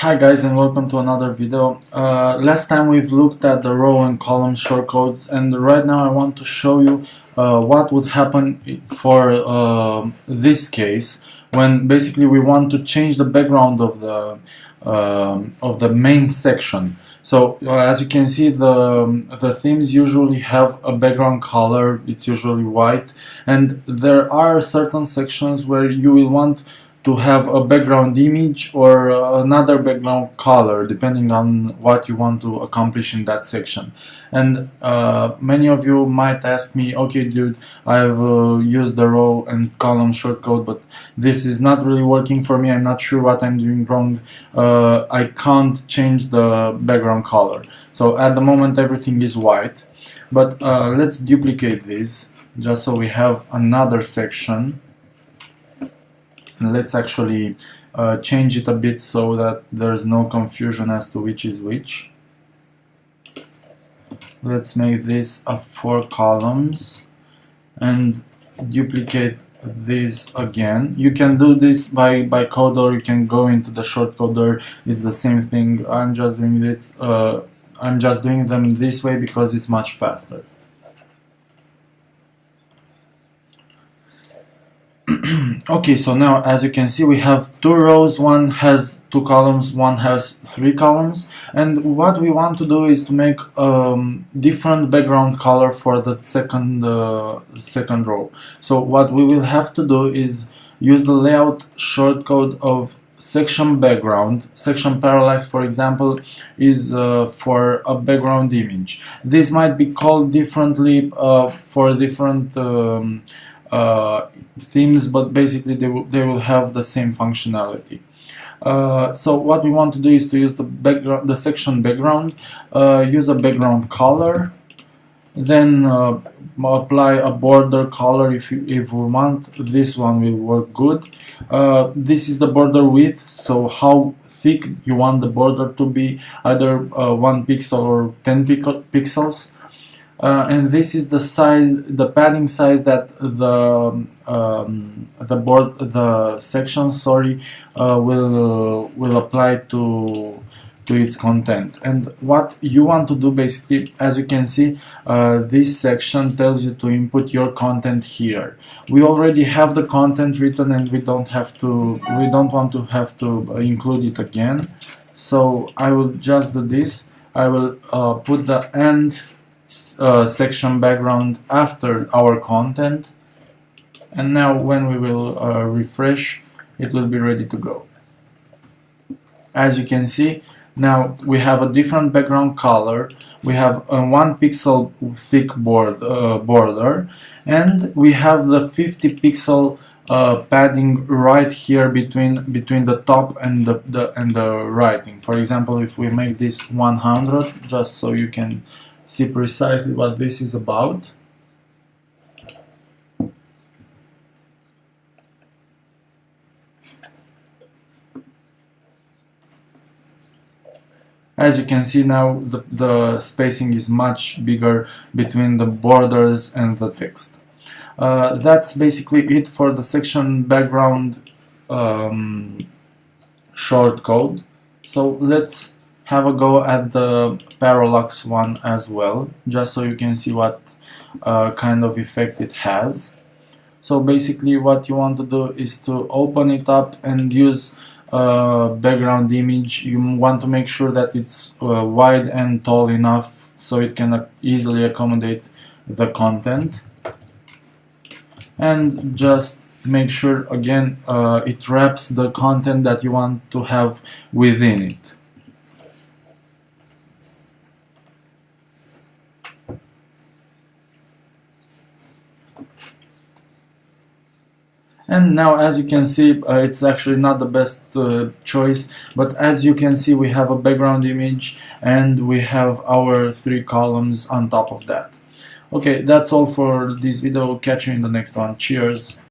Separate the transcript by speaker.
Speaker 1: Hi guys, and welcome to another video. Last time we've looked at the row and column shortcodes, and right now I want to show you what would happen for this case when basically we want to change the background of the main section. So as you can see, the themes usually have a background color. It's usually white, and there are certain sections where you will want to have a background image or another background color depending on what you want to accomplish in that section. And many of you might ask me, okay dude, I've used the row and column shortcode, but this is not really working for me. I'm not sure what I'm doing wrong. I can't change the background color. So at the moment everything is white, but let's duplicate this just so we have another section. And let's actually change it a bit so that there's no confusion as to which is which. Let's make this a 4 columns and duplicate this again. You can do this by code, or you can go into the shortcoder. It's the same thing. I'm just doing this. I'm just doing them this way because it's much faster. Okay, so now as you can see we have 2 rows, one has 2 columns, one has 3 columns, and what we want to do is to make different background color for the second row. So what we will have to do is use the layout shortcode of section background. Section parallax, for example, is for a background image. This might be called differently for different themes, but basically they will have the same functionality. So what we want to do is to use the section background, use a background color, then apply a border color if we want. This one will work good. This is the border width, so how thick you want the border to be, either 1 pixel or 10 pixels. And this is the size, the padding size that the section, will apply to its content. And what you want to do basically, as you can see, this section tells you to input your content here. We already have the content written, and we don't want to have to include it again. So I will just do this. I will put the end section background after our content, and now when we will refresh, it will be ready to go. As you can see, now we have a different background color. We have a 1 pixel thick border, and we have the 50 pixel padding right here between the top and the writing. For example, if we make this 100, just so you can see precisely what this is about. As you can see now, the spacing is much bigger between the borders and the text. That's basically it for the section background shortcode. So let's have a go at the parallax one as well, just so you can see what kind of effect it has. So basically what you want to do is to open it up and use background image. You want to make sure that it's wide and tall enough so it can easily accommodate the content, and just make sure again it wraps the content that you want to have within it. And now, as you can see, it's actually not the best choice, but as you can see, we have a background image and we have our 3 columns on top of that. Okay, that's all for this video. Catch you in the next one. Cheers!